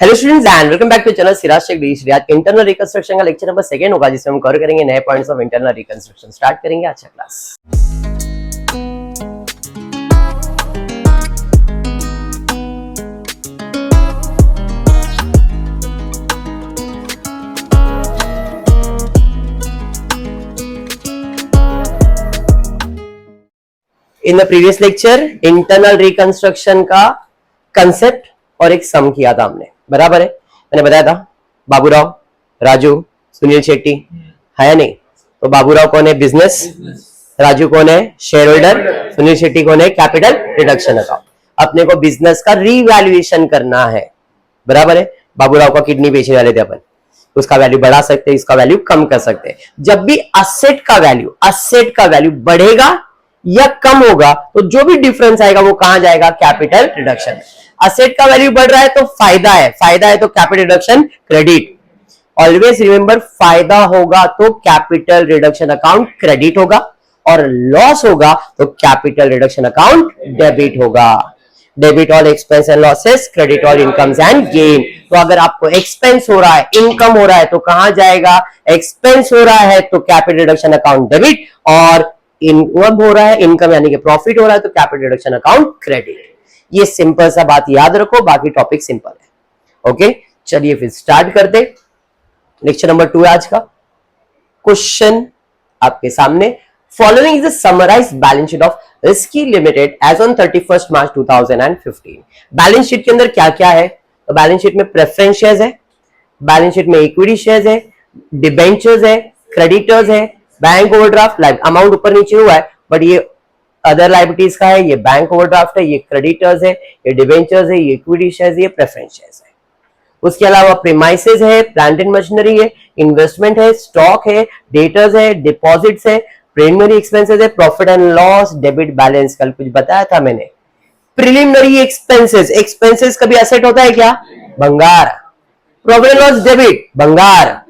Hello students and welcome back to channel Siraj Shaikh Riyaz के internal reconstruction का lecture number 2 होगा, जिसमें हम कवर करेंगे नए points of internal reconstruction. Start करेंगे अच्छा class. In the previous lecture internal reconstruction का कंसेप्ट और एक सम किया था हमने, बराबर है। मैंने बताया था बाबूराव, राजू, सुनील शेट्टी है या नहीं। तो बाबूराव कौन है? बिजनेस। राजू कौन है? Share holder. सुनील शेट्टी कौन है? Capital reduction account. अपने को बिजनेस का रीवैल्यूएशन करना है, बराबर है। बाबूराव का किडनी बेचने वाले थे अपन, उसका वैल्यू बढ़ा सकते हैं, इसका वैल्यू कम कर सकते हैं। जब भी असेट का वैल्यू बढ़ेगा या कम होगा तो जो भी डिफरेंस आएगा वो कहां जाएगा? Capital reduction. असेट का वैल्यू बढ़ रहा है तो फायदा है तो capital reduction credit. Always remember, फायदा होगा तो कैपिटल रिडक्शन अकाउंट क्रेडिट होगा और लॉस होगा तो कैपिटल रिडक्शन अकाउंट डेबिट होगा। Debit all expense and losses, credit all incomes and gain. तो अगर आपको एक्सपेंस हो रहा है, इनकम हो रहा है तो कहां जाएगा? एक्सपेंस हो रहा है तो कैपिटल रिडक्शन अकाउंट डेबिट, और इनकम हो रहा है, इनकम यानी कि प्रॉफिट हो रहा है तो कैपिटल रिडक्शन अकाउंट क्रेडिट। ये सिंपल सा बात याद रखो, बाकी टॉपिक सिंपल है। ओके, चलिए फिर स्टार्ट करते। लेक्चर नंबर 2 है आज का। क्वेश्चन आपके सामने, following is the summarised balance sheet of Risky Limited as on 31 March 2015। Balance sheet के अंदर क्या क्या है? तो बैलेंस शीट में प्रेफरेंस शेयर्स है, बैलेंस शीट में इक्विटी शेयर्स है, डिबेंचर्स है, क्रेडिटर्स है, बैंक ओवरड्राफ्ट। लाइव अमाउंट ऊपर नीचे हुआ है बट ये अदर लायबिलिटीज का है, ये बैंक ओवरड्राफ्ट है, ये क्रेडिटर्स है, ये डिबेंचर्स है, ये इक्विटी शेयर्स है, ये प्रेफरेंस शेयर्स है। उसके अलावा प्रीमाइसेस है, प्लांट एंड मशीनरी है, इन्वेस्टमेंट है, स्टॉक है, डेटर्स है, डिपॉजिट्स है, प्रीलिमिनरी एक्सपेंसेस है, profit and loss, debit balance. कल कुछ बताया था मैंने। प्रीलिमिनरी एक्सपेंसेस कभी एसेट होता है क्या? भंगार। प्रॉफिट एंड लॉस डेबिट, भंगार।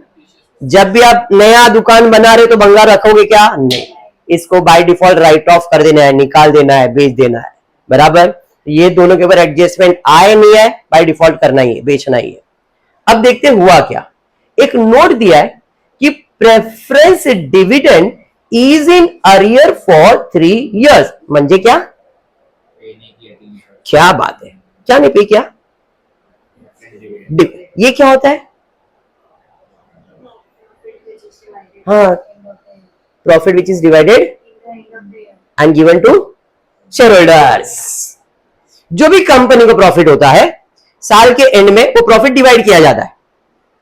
जब भी आप नया दुकान बना रहे हो तो भंगार रखोगे क्या? नहीं, इसको बाय डिफॉल्ट राइट ऑफ कर देना है, निकाल देना है, बेच देना है, बराबर। ये दोनों के ऊपर एडजस्टमेंट आए नहीं है, बाय डिफॉल्ट करना ही है, बेचना ही है। अब देखते हुआ क्या। एक नोट दिया है कि preference dividend is in arrear for 3 years। म्हणजे क्या? क्या बात है, क्या नहीं पे किया? ये क्या होता है? हाँ, profit which is divided and given to share holders. जो भी कंपनी को प्रॉफिट होता है साल के एंड में वो प्रॉफिट डिवाइड किया जाता है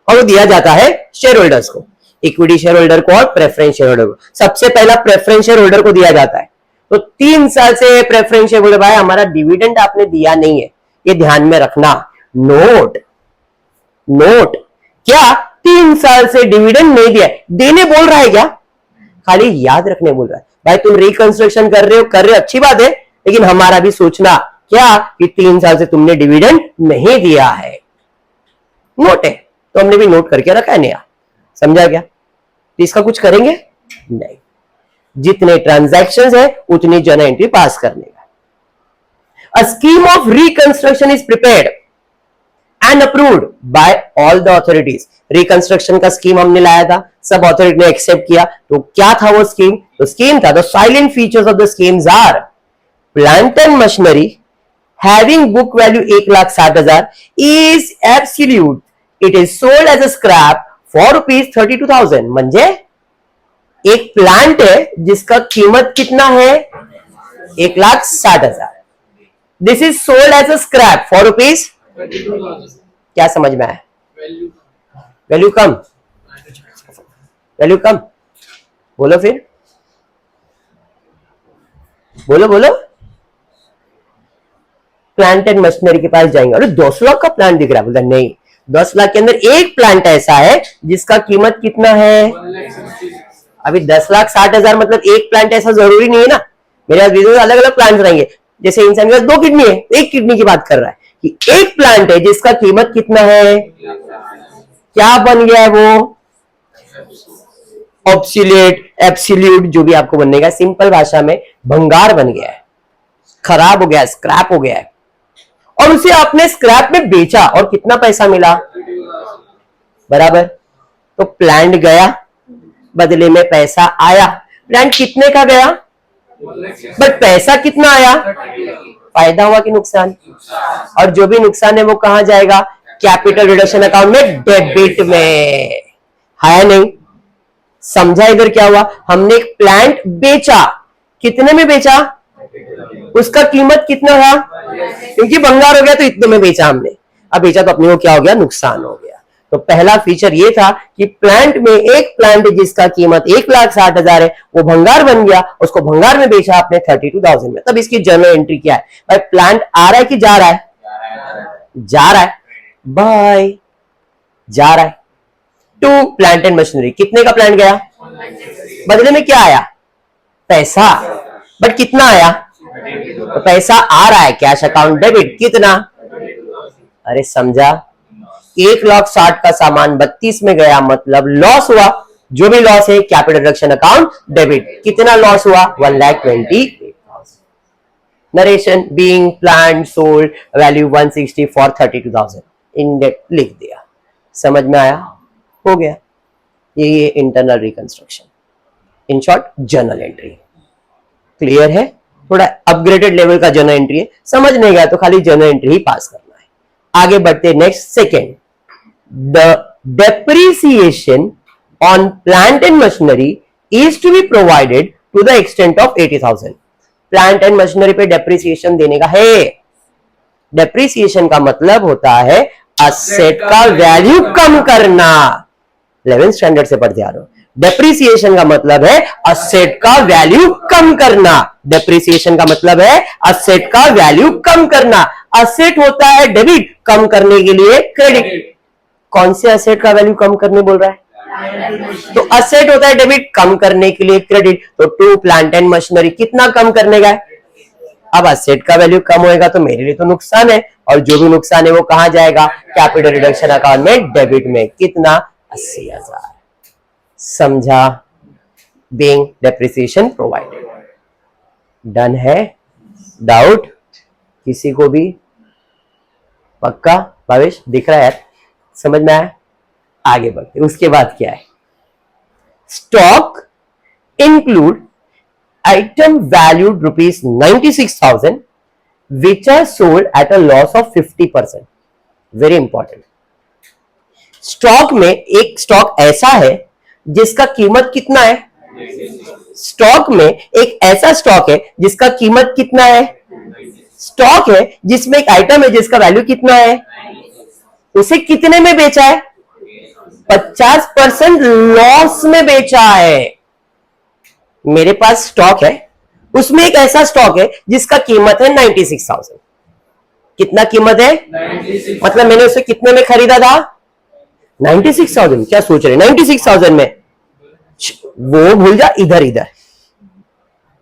और वो दिया जाता है शेयर होल्डर्स को, इक्विटी शेयर होल्डर को और प्रेफरेंस शेयर होल्डर को। सबसे पहला प्रेफरेंस शेयर होल्डर को दिया जाता है। तो 3 साल से प्रेफरेंस शेयर होल्डर, भाई हमारा डिविडेंड आपने दिया नहीं है, ये ध्यान में रखना। नोट क्या 3 साल से डिविडेंड नहीं दिया? देने बोल रहा है क्या? खाली याद रखने बोल रहा है। भाई तुम रिकंस्ट्रक्शन कर रहे हो, अच्छी बात है, लेकिन हमारा भी सोचना क्या कि 3 साल से तुमने डिविडेंड नहीं दिया है। नोट है तो हमने भी नोट करके रखा है नया, समझा क्या? तो इसका कुछ करेंगे नहीं, जितने ट्रांजैक्शंस है उतनी जर्नल एंट्री पास करने का। A scheme of reconstruction is prepared and approved by all the authorities. Reconstruction का स्कीम हमने लाया था, सब अथॉरिटी ने एक्सेप्ट किया। तो क्या था वो स्कीम? तो स्कीम था, the salient features of the schemes are plant and machinery having book value 1,60,000 is absolute, it is sold as a scrap for ₹32,000। म्हणजे एक प्लांट है जिसका कीमत कितना है? 1,60,000। This is sold as a scrap for ₹32,000। क्या समझ में आया? वैल्यू कम, बोलो फिर, बोलो। प्लांट एंड मशीनरी के पास जाएंगे, अरे 10 लाख का प्लांट दिख रहा है, बोलता नहीं, 10 लाख के अंदर एक प्लांट ऐसा है जिसका कीमत कितना है? अभी 10,60,000 मतलब एक प्लांट ऐसा जरूरी नहीं है ना। मेरे पास बिजनेस अलग अलग प्लांट रहेंगे। जैसे इंसान के पास 2 किडनी है, एक किडनी की बात कर रहा है कि एक प्लांट है जिसका कीमत कितना है? क्या बन गया है वो? ऑब्सोल्यूट, एब्सोल्यूट, जो भी आपको बनने का, सिंपल भाषा में भंगार बन गया है, खराब हो गया, स्क्रैप हो गया है। और उसे आपने स्क्रैप में बेचा और कितना पैसा मिला, बराबर। तो प्लांट गया, बदले में पैसा आया। प्लांट कितने का गया, बट पैसा कितना आया, फायदा हुआ कि नुकसान, और जो भी नुकसान है वो कहां जाएगा, कैपिटल रिडक्शन अकाउंट में, डेबिट में, है नहीं। समझा इधर क्या हुआ, हमने एक प्लांट बेचा, कितने में बेचा, उसका कीमत कितना था, क्योंकि भंगार हो गया तो इतने में बेचा हमने, अब बेचा तो अपने को क्या हो गया, नुकसान हो गया। तो पहला फीचर ये था कि प्लांट में, एक प्लांट जिसका कीमत 1,60,000 है वो भंगार बन गया, उसको भंगार में बेचा आपने 32,000 में। तब इसकी जर्नल एंट्री क्या है, भाई प्लांट आ रहा है कि जा रहा है, जा रहा है, बाय, जा रहा है। टू प्लांट एंड मशीनरी, कितने का प्लांट गया, बदले में क्या आया, पैसा, बट कितना आया, तो पैसा आ रहा है, कैश अकाउंट डेबिट, कितना, अरे समझा, 1,60,000 का सामान 32 में गया, मतलब लॉस हुआ, जो भी लॉस है कैपिटल रिडक्शन अकाउंट डेबिट, कितना लॉस हुआ, 1,20,000। Narration, being plant sold value 160 for 32,000, index लिख दिया, समझ में आया, हो गया। ये internal reconstruction, in short journal entry. Clear है, थोड़ा अपग्रेडेड लेवल का जर्नल एंट्री है, समझ नहीं गया तो खाली जर्नल एंट्री ही पास करना है। आगे बढ़ते, next second, the depreciation on plant and machinery is to be provided to the extent of 80,000। Plant and machinery पे डेप्रिसिएशन देने का है। डेप्रिसिएशन का मतलब होता है असेट का वैल्यू कम करना, 11th स्टैंडर्ड से पढ़ते आ रहे हो। डेप्रिसिएशन का मतलब है असेट का वैल्यू कम करना, डेप्रिसिएशन का मतलब है असेट का वैल्यू कम करना। असेट होता है डेबिट, कम करने के लिए क्रेडिट। कौन से असेट का वैल्यू कम करने बोल रहा है, तो असेट होता है डेबिट, कम करने के लिए क्रेडिट। तो टू प्लांट एंड मशीनरी कितना कम करने का है, अब असेट का वैल्यू कम होएगा तो मेरे लिए तो नुकसान है, और जो भी नुकसान है वो कहां जाएगा, कैपिटल रिडक्शन अकाउंट में, डेबिट में, कितना, 80,000। समझा, बीइंग डेप्रिसिएशन प्रोवाइडेड। डन है, डाउट किसी को भी, पक्का, भावेश दिख रहा है यार, समझ में आया। आगे बढ़ते, उसके बाद क्या है, stock include item valued rupees 96,000 which are sold at a loss of 50%. Very important. Stock में एक स्टॉक ऐसा है जिसका कीमत कितना है, स्टॉक में एक ऐसा स्टॉक है जिसका कीमत कितना है, स्टॉक है जिसमें एक आइटम है जिसका वैल्यू कितना है, उसे कितने में बेचा है, 50% लॉस में बेचा है। मेरे पास स्टॉक है, उसमें एक ऐसा स्टॉक है जिसका कीमत है 96,000। कितना कीमत है, 96। मतलब मैंने उसे कितने में खरीदा था, 96,000। क्या सोच रहे, 96,000 में, वो भूल जा, इधर इधर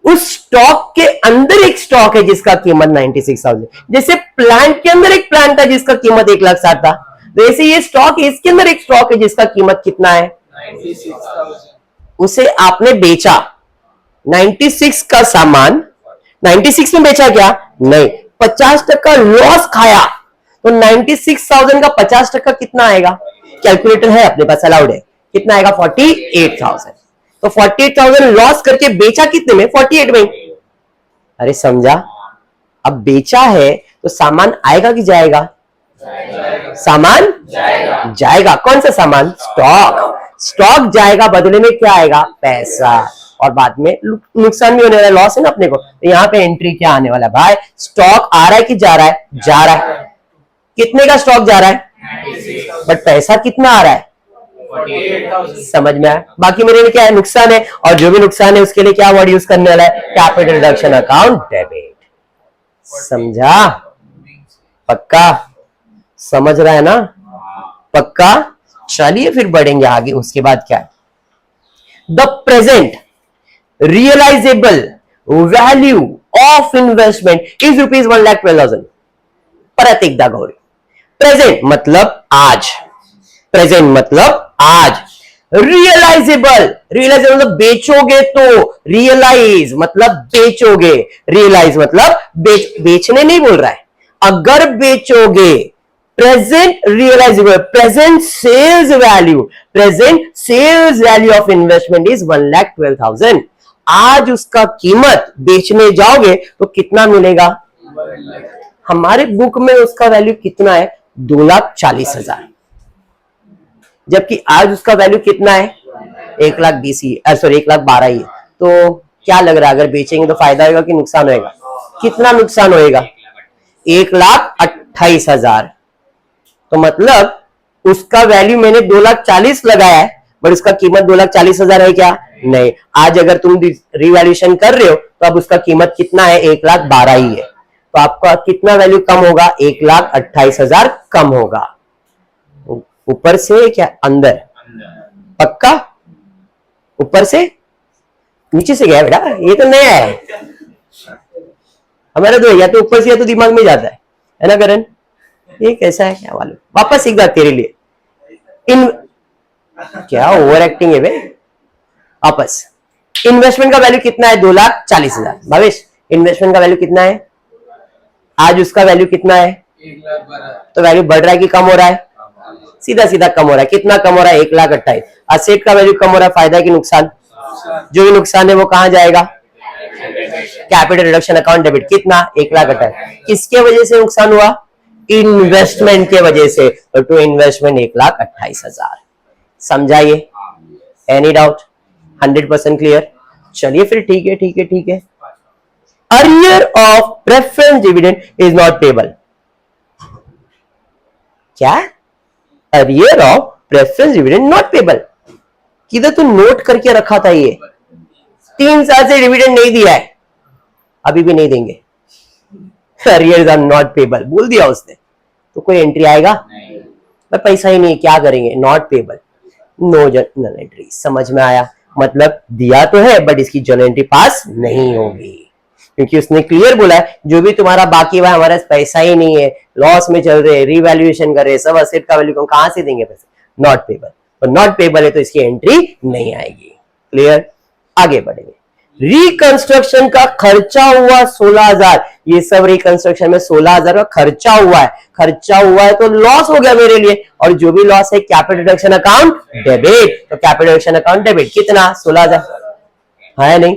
उस स्टॉक के अंदर एक स्टॉक है जिसका कीमत 96,000। जैसे प्लांट के अंदर एक प्लांट था जिसका कीमत 1,60,000 था, वैसे ये स्टॉक, इसके अंदर एक स्टॉक है जिसका कीमत कितना है, 96,000। उसे आपने बेचा, 96 का सामान 96 में बेचा क्या, नहीं, 50% लॉस खाया, तो 96,000 का 50% कितना आएगा, कैलकुलेटर है अपने पास, अलाउड है, कितना आएगा, 48,000। तो 48,000 लॉस करके बेचा कितने में, 48 में। अरे समझा, अब बेचा है तो सामान आएगा कि जाएगा, सामान जाएगा। कौन सा सामान, स्टॉक, स्टॉक जाएगा, बदले में क्या आएगा, पैसा, और बाद में नुकसान भी होने वाला, लॉस है ना अपने को। तो यहाँ पे एंट्री क्या आने वाला, भाई स्टॉक आ रहा है कि जा रहा है, जा रहा है। कितने का स्टॉक जा रहा है, बट पैसा कितना आ रहा है, 48,000। समझ में आया। बाकी मेरे लिए क्या है, नुकसान है, और जो भी नुकसान है उसके लिए क्या वर्ड यूज करने वाला है, कैपिटल रिडक्शन अकाउंट डेबिट। समझा, पक्का, समझ रहा है ना, पक्का। चलिए फिर बढ़ेंगे आगे, उसके बाद क्या है, the present realisable value of investment is rupees 1,12,000। परत एकदा गौरी, प्रेजेंट मतलब आज, प्रेजेंट मतलब आज, रियलाइजेबल, रियलाइजेबल मतलब बेचोगे तो, रियलाइज मतलब बेचोगे, रियलाइज मतलब बेचने नहीं बोल रहा है, अगर बेचोगे present realisable, present sales value of investment is 1,12,000। आज उसका कीमत बेचने जाओगे तो कितना मिलेगा? हमारे बुक में उसका वैल्यू कितना है? 2,40,000। जबकि आज उसका वैल्यू कितना है? 1,20,000 ही, सॉरी 1,12,000 ही। तो क्या लग रहा है, अगर बेचेंगे तो फायदा होगा कि नुकसान होगा? कितना नुकसान होएगा? 1,28,000। तो मतलब उसका वैल्यू मैंने 2,40,000 लगाया है, बट उसका कीमत 2,40,000 है क्या? नहीं। आज अगर तुम रिवैल्यूएशन कर रहे हो तो अब उसका कीमत कितना है? 1,12,000 ही है। तो आपका कितना वैल्यू कम होगा? 1,28,000 कम होगा। ऊपर से क्या अंदर? पक्का? ऊपर से नीचे से गया बेटा, ये तो नया है हमारा। तो या तो ऊपर से या तो दिमाग में जाता है ना करण? ये कैसा है क्या मालूम। वापस एक बार तेरे लिए क्या ओवर एक्टिंग है बे। वापस इन्वेस्टमेंट का वैल्यू कितना है? 2,40,000। भावेश इन्वेस्टमेंट का वैल्यू कितना है? आज उसका वैल्यू कितना है? 1,12,000। तो वैल्यू बढ़ रहा है कि कम हो रहा है? सीधा सीधा कम हो रहा है। कितना कम हो रहा है? 1,28,000। असेट का वैल्यू कम हो रहा है, फायदा कि नुकसान? जो भी नुकसान है वो कहां जाएगा? Capital reduction account debit. कितना? 1,28,000। किसके वजह से नुकसान हुआ? इन्वेस्टमेंट के वजह से। तो टू इन्वेस्टमेंट 1,28,000। समझाइए? Any doubt? 100% क्लियर? चलिए फिर ठीक है ठीक है ठीक है। अर्नियर of preference dividend is not payable. क्या? अर्नियर of preference dividend not payable. किधर तो नोट करके रखा था ये? 3 साल से डिविडेंड नहीं दिया है, अभी भी नहीं देंगे। अर्नियर्स आर नॉट पेबल बोल दिया उसने, तो कोई एंट्री आएगा? मैं पैसा ही नहीं, क्या करेंगे? Not payable, no journal entry. समझ में आया? मतलब दिया तो है बट इसकी जर्नल एंट्री पास नहीं होगी, क्योंकि उसने क्लियर बोला है जो भी तुम्हारा बाकी हुआ हमारे पैसा ही नहीं है, लॉस में चल रहे, रिवैल्यूएशन कर रहे, सब असेट का वैल्यू कहां से देंगे पैसे? Not payable. तो नॉट पेबल है तो इसकी एंट्री नहीं आएगी। क्लियर? आगे बढ़ेंगे। रिकंस्ट्रक्शन का खर्चा हुआ 16,000। ये सब रिकंस्ट्रक्शन में 16,000 का खर्चा हुआ है। खर्चा हुआ है तो लॉस हो गया मेरे लिए, और जो भी लॉस है कैपिटल रिडक्शन अकाउंट डेबिट। तो कैपिटल रिडक्शन अकाउंट डेबिट कितना? 16,000 है नहीं?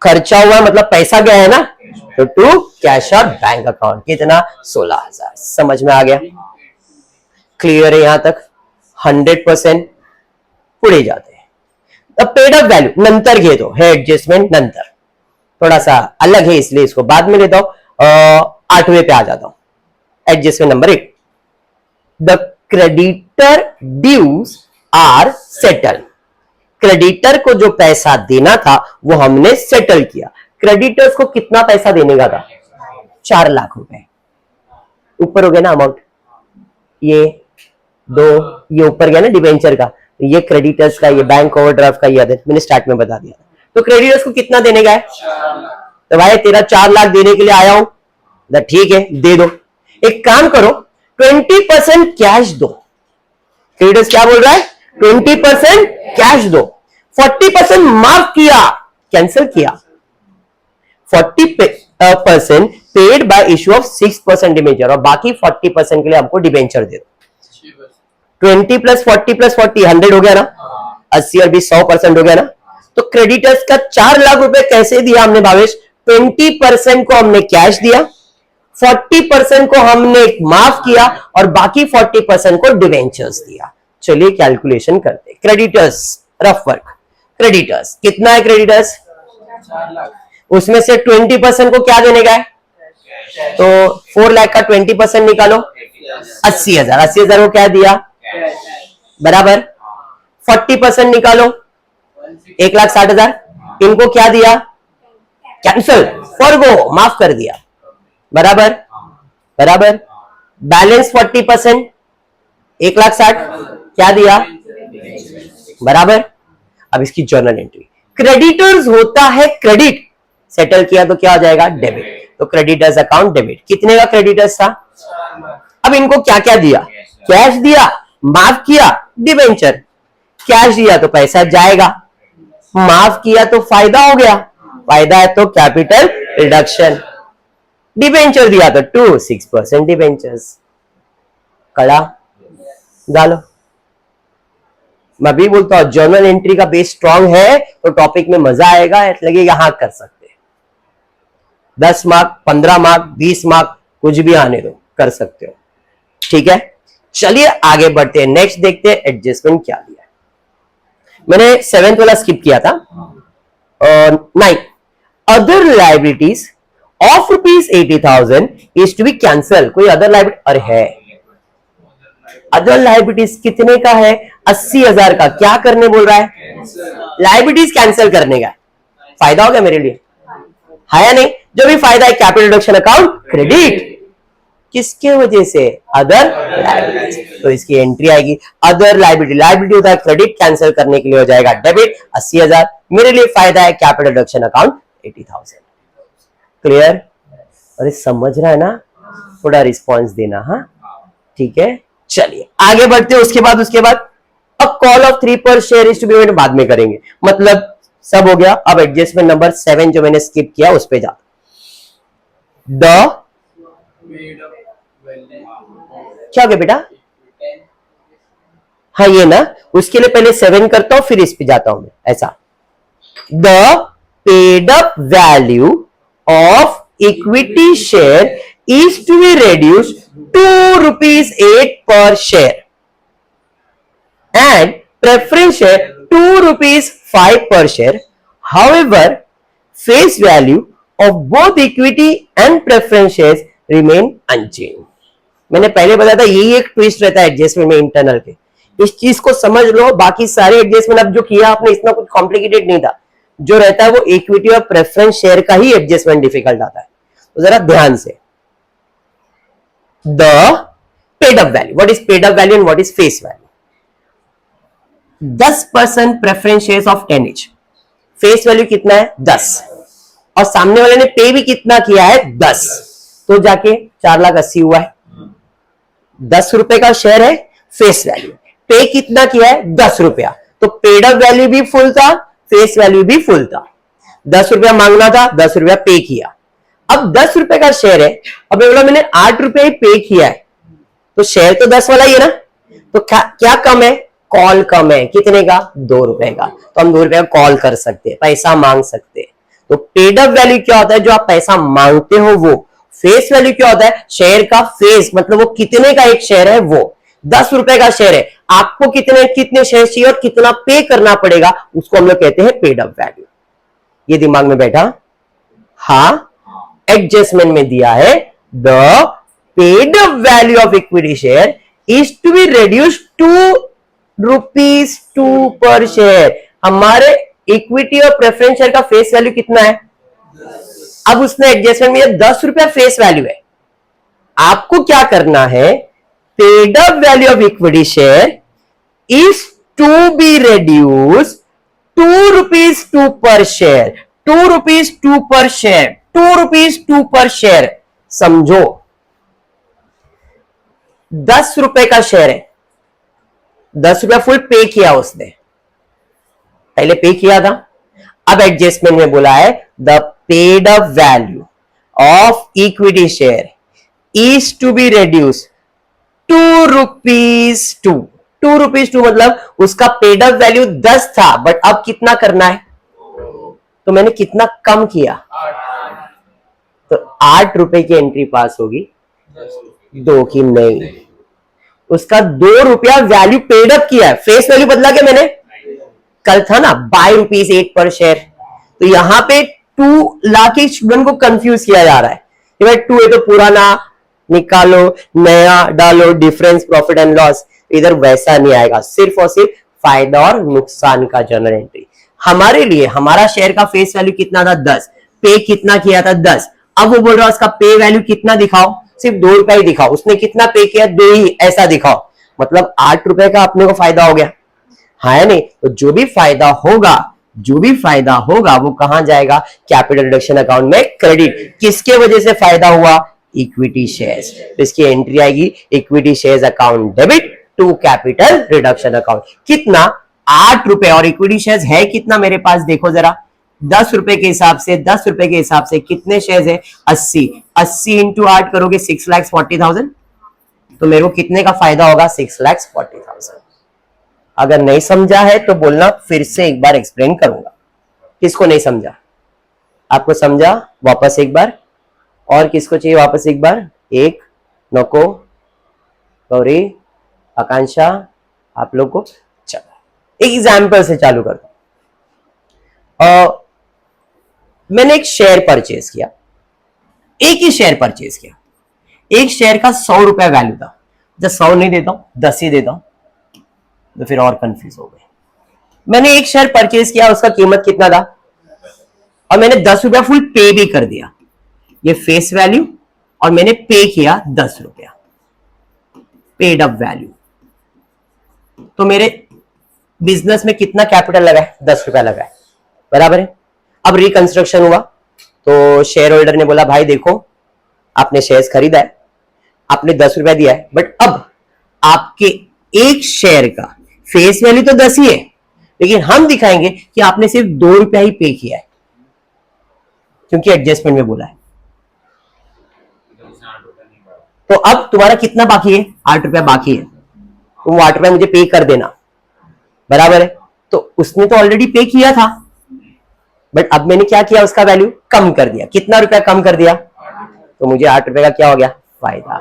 खर्चा हुआ मतलब पैसा गया है ना, तो टू कैश और बैंक अकाउंट कितना? 16,000। समझ में आ गया? क्लियर है यहां तक? 100%। पुढे जाते हैं। पेड अप वैल्यू नंतर घेतो, हे एडजस्टमेंट नंतर, थोड़ा सा अलग है इसलिए इसको बाद में लेता हूं। 8वें पे आ जाता हूं। Adjustment number 8, the creditor dues are settle. Creditor को जो पैसा देना था वो हमने सेटल किया। क्रेडिटर्स को कितना पैसा देने का था? 4 लाख रुपए। ऊपर हो गया ना अमाउंट, ये 2, ये ऊपर गया ना डिबेंचर का, ये क्रेडिटर्स का, ये बैंक ओवरड्राफ्ट का, ये मैंने स्टार्ट में बता दिया। तो क्रेडिटर्स को कितना देने का है? 4 लाख। तो भाई तेरा 4 लाख देने के लिए आया हूं, ठीक है दे दो। एक काम करो 20% कैश दो। क्रेडिटर्स क्या बोल रहा है? 20% कैश दो, 40% माफ किया, कैंसिल किया। 40% paid by issue of 6% debenture, और बाकी 40% के लिए हमको डिबेंचर दे दो। 20 + 40 + 40 100 हो गया ना? 80 और 20 100% हो गया ना? तो क्रेडिटर्स का 4 लाख रुपए कैसे दिया हमने भावेश? 20% को हमने कैश दिया, 40% को हमने माफ किया, और बाकी 40% को डिवेंचर्स दिया। चलिए कैलकुलेशन करते। Creditors rough work. क्रेडिटर्स कितना है? क्रेडिटर्स 4 लाख। उसमें से 20% को क्या देने का है? तो 4 लाख का 20% निकालो, 80,000। 80,000 को क्या दिया? बराबर। 40% निकालो, 1,60,000। इनको क्या दिया? कैंसल, फॉरगो, माफ कर दिया। बराबर बराबर। बैलेंस 40%, 1,60,000 क्या दिया? बराबर। अब इसकी जर्नल एंट्री। क्रेडिटर्स होता है क्रेडिट, सेटल किया तो क्या हो जाएगा? डेबिट। तो क्रेडिटर्स अकाउंट डेबिट। कितने का क्रेडिटर्स था? 4 लाख। अब इनको क्या क्या दिया? कैश दिया, माफ किया, डिबेंचर। कैश दिया तो पैसा जाएगा, माफ किया तो फायदा हो गया, फायदा है तो कैपिटल रिडक्शन। डिबेंचर दिया तो 2 6% डिबेंचर्स, कड़ा डालो। मैं भी बोलता हूं जर्नल एंट्री का बेस स्ट्रांग है तो टॉपिक में मजा आएगा, लगेगा हाँ कर सकते हैं। 10 मार्क 15 मार्क 20 मार्क कुछ भी आने दो, कर सकते हो। ठीक है, चलिए आगे बढ़ते हैं। नेक्स्ट देखते हैं एडजस्टमेंट क्या दिया है। मैंने 7th वाला स्किप किया था। 9 other liabilities of ₹80,000 is to be cancel. कोई अदर लाइबिलिटी अरे है, अदर लाइबिलिटीज कितने का है? 80,000 का। क्या करने बोल रहा है? लाइबिलिटीज कैंसिल करने का। फायदा हो गया मेरे लिए, है या नहीं? जो भी फायदा है कैपिटल रिडक्शन अकाउंट क्रेडिट, किसके वजह से? Other liabilities. तो इसकी एंट्री आएगी अदर लाइबिलिटी। लाइबिलिटी होता है क्रेडिट, कैंसिल करने के लिए हो जाएगा डेबिट 80,000। मेरे लिए फायदा है कैपिटल रिडक्शन अकाउंट 80,000। क्लियर? अरे समझ रहा है ना? थोड़ा रिस्पॉन्स देना। हाँ ठीक है, चलिए आगे बढ़ते हैं। उसके बाद अब कॉल ऑफ 3 पर share is to be made बाद में करेंगे, मतलब सब हो गया। अब एडजस्टमेंट नंबर 7 जो मैंने स्किप किया उस पे जा। द क्या हो गया बेटा? हाँ ये ना, उसके लिए पहले 7 करता हूं फिर इस पे जाता हूं मैं, ऐसा। The paid up value of equity share is to be reduced ₹2.8 per share and preference share ₹2.5 per share. However, face value of both equity and preference shares remain unchanged. मैंने पहले बताया था यही एक ट्विस्ट रहता है एडजस्टमेंट में internal के। इस चीज को समझ लो, बाकी सारे एडजस्टमेंट अब जो किया आपने इतना कुछ कॉम्प्लिकेटेड नहीं था। जो रहता है वो इक्विटी और प्रेफरेंस शेयर का ही एडजस्टमेंट डिफिकल्ट आता है, तो जरा ध्यान से। The paid up value. What is paid up value and what is face value? 10% preference shares of 10 each. Face value कितना है? 10। और सामने वाले ने पे भी कितना किया है? 10। तो जाके 4,80,000 हुआ है। 10 रुपए का शेयर है फेस वैल्यू। पे कितना किया है? 10 रुपया। तो पेड अप वैल्यू भी फुल था, फेस वैल्यू भी फुल था। 10 रुपया मांगना था, 10 रुपया पे किया। अब 10 रुपए का शेयर है, अब बोला मैंने 8 रुपए ही पे किया है, तो शेयर तो 10 वाला ही है ना। तो क्या कम है? कॉल कम है। कितने का? 2 रुपए का। तो हम 2 रुपए का कॉल कर सकते हैं, पैसा मांग सकते हैं। तो पेड अप वैल्यू क्या होता है? जो आप पैसा मांगते हो वो। फेस वैल्यू क्या होता है? शेयर का फेस, मतलब वो कितने का एक शेयर है वो। 10 रुपए का शेयर है, आपको कितने शेयर चाहिए और कितना पे करना पड़ेगा, उसको हम लोग कहते हैं पेड अप वैल्यू। ये दिमाग में बैठा? हाँ, एडजस्टमेंट में दिया है the paid up value of equity share is to be reduced ₹2 पर शेयर। हमारे इक्विटी और प्रेफरेंस शेयर का फेस वैल्यू कितना है? अब उसने एडजस्टमेंट में 10 रुपया फेस वैल्यू है। आपको क्या करना है? Paid up value of equity share is to be reduced ₹2 पर शेयर। ₹2 पर शेयर, ₹2 पर शेयर। समझो 10 रुपए का शेयर है, 10 रुपया फुल पे किया उसने, पहले पे किया था। अब एडजस्टमेंट में बोला है the paid up value of equity share is to be reduced ₹2 मतलब उसका पेड अप वैल्यू 10 था, बट अब कितना करना है? तो मैंने कितना कम किया? तो 8 रुपए की एंट्री पास होगी, 2 की नहीं। उसका 2 रुपया वैल्यू पेड अप किया है, फेस वैल्यू बदला क्या मैंने? कल था ना बाय ₹8 पर शेयर, तो यहां पे 2 ला के स्टूडेंट को कंफ्यूज किया जा रहा है कि भाई 2 है तो पुराना निकालो, नया डालो, डिफरेंस प्रॉफिट एंड लॉस। इधर वैसा नहीं आएगा, सिर्फ और सिर्फ फायदा और नुकसान का जर्नल एंट्री। हमारे लिए हमारा शेयर का फेस वैल्यू कितना था? 10। पे कितना किया था? 10। अब वो बोल रहा है उसका पे वैल्यू कितना दिखाओ? सिर्फ 2 रुपए ही दिखाओ। उसने कितना पे किया? 2 ही, ऐसा दिखाओ। मतलब 8 रुपए का अपने को फायदा हो गया, है नहीं? तो जो भी फायदा होगा वो कहां जाएगा? कैपिटल रिडक्शन अकाउंट में क्रेडिट। किसके वजह से फायदा हुआ? Equity shares. तो इसकी एंट्री आएगी equity shares account debit to capital reduction account. कितना? 8 रुपए। और इक्विटी शेयर्स है कितना मेरे पास? देखो जरा, ₹10 के हिसाब से, ₹10 के हिसाब से कितने शेयर है? 80। 80 इंटू 8 करोगे 6,40,000, तो मेरे को कितने का फायदा होगा? 6,40,000। अगर नहीं समझा है तो बोलना, फिर से एक बार एक्सप्लेन करूंगा। किसको नहीं समझा? आपको समझा? वापस एक बार। और किसको चाहिए वापस एक बार? एक, नको, गौरी, आकांक्षा, आप लोग को। चलो एक एग्जाम्पल से चालू करता हूं। मैंने एक शेयर परचेज किया, एक ही शेयर परचेज किया, एक शेयर का ₹100 वैल्यू था। जब 100 नहीं देता हूं, 10 ही देता हूं, तो फिर और कंफ्यूज हो गए। मैंने एक शेयर परचेज किया, उसका कीमत कितना था, और मैंने ₹10 फुल पे भी कर दिया। ये फेस वैल्यू, और मैंने पे किया ₹10, पेड अप वैल्यू। तो मेरे बिजनेस में कितना कैपिटल लगा है? ₹10 लगा है, बराबर है। अब रिकंस्ट्रक्शन हुआ, तो शेयर होल्डर ने बोला, भाई देखो, आपने शेयर्स खरीदा है, आपने ₹10 दिया है, बट अब आपके एक शेयर का फेस वैल्यू तो 10 ही है, लेकिन हम दिखाएंगे कि आपने सिर्फ ₹2 ही पे किया है, क्योंकि एडजस्टमेंट में बोला है। तो अब तुम्हारा कितना बाकी है? ₹8 बाकी है, तुम वो ₹8 मुझे पे कर देना, बराबर है। तो उसने तो ऑलरेडी पे किया था, बट अब मैंने क्या किया? उसका वैल्यू कम कर दिया। कितना रुपया कम कर दिया? तो मुझे ₹8 का क्या हो गया? फायदा।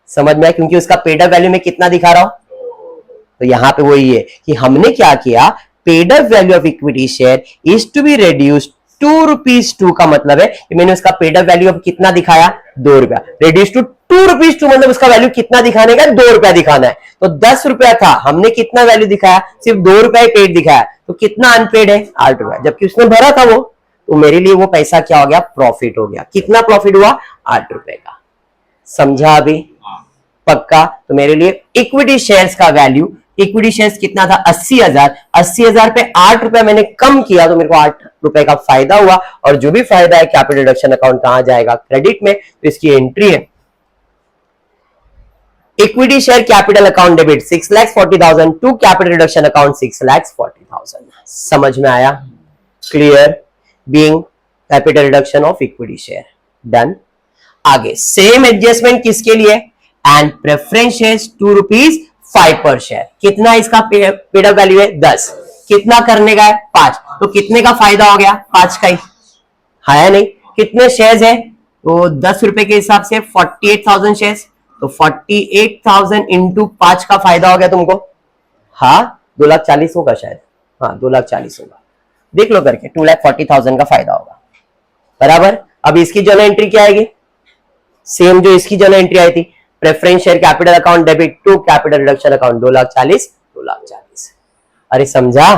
समझ में आया? क्योंकि उसका पेड अप वैल्यू में कितना दिखा रहा हूं। तो यहां पे वही है कि हमने क्या किया, paid up value of equity share is to be reduced ₹2 का मतलब है कि मैंने उसका पेड अप वैल्यू अब कितना दिखाया? ₹2। रेड्यूस टू ₹2 मतलब उसका वैल्यू कितना दिखाने का? ₹2 दिखाना है। तो ₹10 था, हमने कितना वैल्यू दिखाया? सिर्फ ₹2 ही पेड दिखाया, तो कितना अनपेड है? ₹8, जबकि उसने भरा था वो। तो मेरे लिए वो पैसा क्या हो गया? प्रॉफिट हो गया। कितना प्रॉफिट हुआ? ₹8 का। समझा अभी? पक्का? तो मेरे लिए इक्विटी शेयर्स का वैल्यू, इक्विटी शेयर्स कितना था? 80,000। 80,000 पे ₹8 मैंने कम किया, तो मेरे को ₹8 का फायदा हुआ। और जो भी फायदा है कैपिटल रिडक्शन अकाउंट कहां जाएगा? क्रेडिट में। तो इसकी एंट्री है equity share capital account debit 6,40,000 to capital reduction account 6,40,000। समझ में आया? Clear? Being capital reduction of equity share done. आगे सेम एडजस्टमेंट किसके लिए? एंड प्रेफरेंस शेयर्स ₹2.5 पर शेयर। कितना इसका पेड अप वैल्यू है? 10। कितना करने का है? 5। तो कितने का फायदा हो गया? 5 का ही है नहीं? कितने शेयर्स है? तो ₹10 के हिसाब से 48,000 शेयर्स, तो 48,000 इंटू 5 का फायदा हो गया तुमको। हाँ 2,40,000 होगा शायद। हाँ 2,40,000 होगा, देख लो करके। 2,40,000 का फायदा होगा, बराबर। अब इसकी जर्नल एंट्री क्या आएगी? सेम जो इसकी जर्नल एंट्री आई थी, preference share capital account debit to capital reduction account 2,40,000। अरे समझा?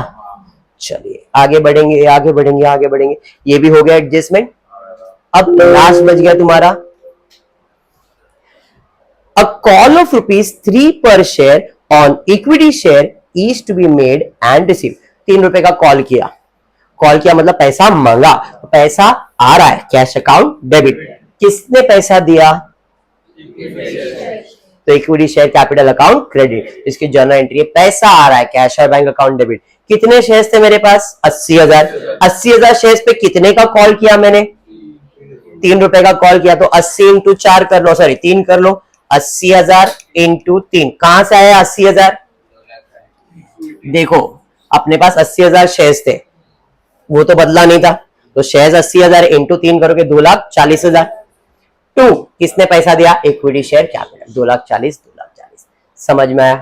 चलिए आगे बढ़ेंगे, आगे बढ़ेंगे, आगे बढ़ेंगे। ये भी हो गया एडजस्टमेंट। अब लास्ट बच गया तुम्हारा, a call of ₹3 per share on equity share is to be made and received। ₹3 का कॉल किया, कॉल किया मतलब पैसा मांगा, तो पैसा आ रहा है, कैश अकाउंट डेबिट। किसने पैसा दिया? तो equity share capital account credit. इसकी जर्नल एंट्री है, पैसा आ रहा है, कैश और बैंक अकाउंट डेबिट। कितने शेयर्स थे मेरे पास? 80,000। 80,000 शेयर्स पे कितने का कॉल किया मैंने? ₹3 का कॉल किया। तो 80 इंटू 4 कर लो, सॉरी 3 कर लो। 80,000 इंटू 3 कहां से आया? 80,000। देखो अपने पास 80,000 शेयर्स थे, वो तो बदला नहीं था, तो शेयर्स 80,000 इंटू 3 करोगे 2,40,000। टू किसने पैसा दिया? Equity share capital 2,40,000। समझ में आया?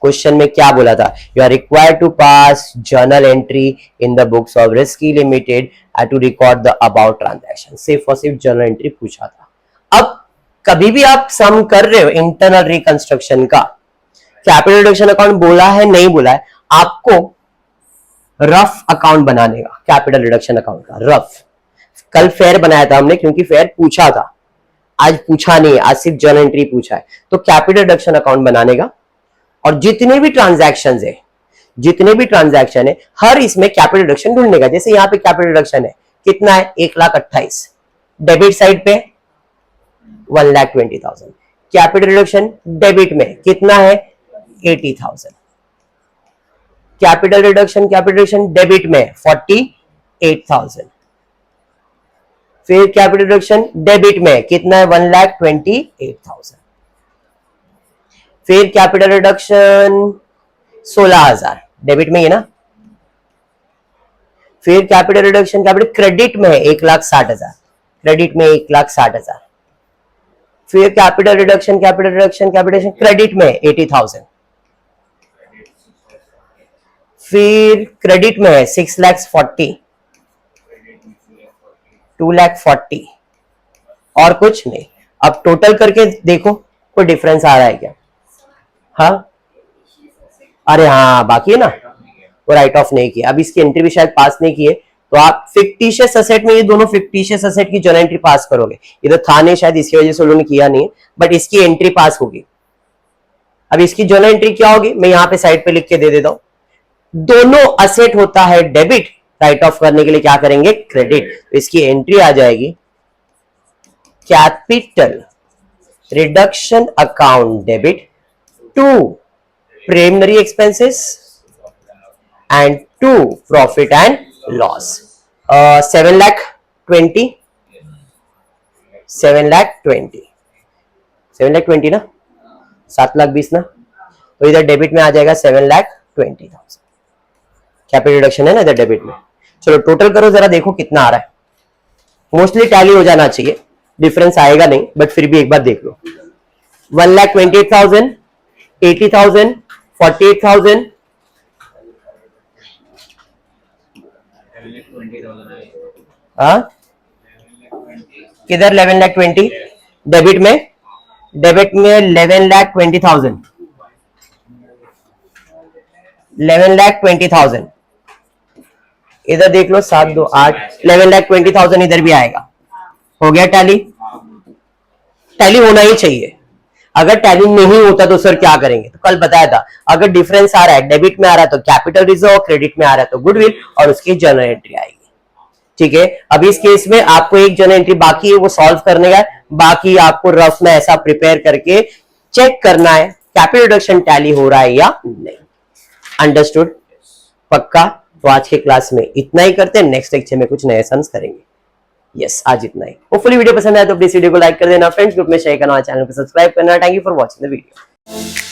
क्वेश्चन में क्या बोला था? You are required to pass journal entry in the books of Risky Limited to record the about transaction. सिर्फ और सिर्फ जर्नल एंट्री पूछा था। अब कभी भी आप सम कर रहे हो इंटरनल रिकंस्ट्रक्शन का, कैपिटल रिडक्शन अकाउंट बोला है नहीं बोला है, आपको रफ अकाउंट बनाने का, कैपिटल रिडक्शन अकाउंट का रफ। कल फेयर बनाया था हमने, क्योंकि फेयर पूछा था, आज पूछा नहीं, आज सिर्फ जर्नल एंट्री पूछा है। तो कैपिटल रिडक्शन अकाउंट बनाने का, और जितने भी ट्रांजैक्शंस है, जितने भी ट्रांजैक्शन है, हर इसमें कैपिटल रिडक्शन ढूंढने का। जैसे यहाँ पे कैपिटल रिडक्शन है, कितना है? 1,28,000। डेबिट साइड पे 1,20,000। कैपिटल रिडक्शन डेबिट में कितना है? 80,000। कैपिटल रिडक्शन डेबिट में 40 8,000। फिर कैपिटल रिडक्शन डेबिट में कितना है 1,28,000। फिर कैपिटल रिडक्शन 16,000 डेबिट में ही ना। फिर कैपिटल रिडक्शन कैपिटल क्रेडिट में है 1,60,000, क्रेडिट में 1,60,000। फिर कैपिटल रिडक्शन क्रेडिट में 80,000। फिर क्रेडिट में है 6,40,000, 2,40,000 और कुछ नहीं। अब टोटल करके देखो कोई डिफरेंस आ रहा है क्या? हाँ, अरे हाँ बाकी है ना, वो राइट ऑफ नहीं किया। अब इसकी एंट्री भी शायद पास नहीं किए, तो आप फिक्टिशियस असेट में ये दोनों फिक्टिशियस असेट की जर्नल एंट्री पास करोगे। इधर था नहीं शायद, इसकी वजह से उन्होंने किया नहीं, बट इसकी एंट्री पास होगी। अब इसकी जर्नल एंट्री क्या होगी, मैं यहाँ पे साइड पे लिख के दे देता हूं। दोनों असेट होता है डेबिट, राइट ऑफ करने के लिए क्या करेंगे क्रेडिट। तो इसकी एंट्री आ जाएगी capital reduction account debit to preliminary expenses and to profit and loss। 7,20,000 ना, 7,20,000 ना, तो इधर डेबिट में आ जाएगा 7,20,000। कैपिटल रिडक्शन है ना इधर डेबिट में। चलो टोटल करो जरा, देखो कितना आ रहा है। मोस्टली टैली हो जाना चाहिए, डिफरेंस आएगा नहीं, बट फिर भी एक बार देख लो। 1,28,000, 80,000, 48,000, हाँ किधर 11,20,000 डेबिट में 11,20,000, 11,20,000 इधर देख लो 7, 2, 8, 11,20,000 इधर भी आएगा। हो गया टैली। टैली होना ही चाहिए। अगर टैली नहीं होता तो सर क्या करेंगे, तो कल बताया था, अगर डिफरेंस आ रहा है डेबिट में आ रहा है तो कैपिटल रिजर्व, क्रेडिट में आ रहा है तो गुडविल, और उसकी जर्नल एंट्री आएगी। ठीक है, अब इस केस में आपको एक जर्नल एंट्री बाकी है, वो सॉल्व करने का है। बाकी आपको रफ में ऐसा प्रिपेयर करके चेक करना है कैपिटल रिडक्शन टैली हो रहा है या नहीं। अंडरस्टूड? पक्का? तो आज के क्लास में इतना ही करते हैं, नेक्स्ट लेक्चर में कुछ नए सम्स करेंगे। यस, आज इतना ही। होपफुली वीडियो पसंद आया तो प्लीज वीडियो को लाइक कर देना, फ्रेंड्स ग्रुप में शेयर करना, चैनल को सब्सक्राइब करना। Thank you for watching the video.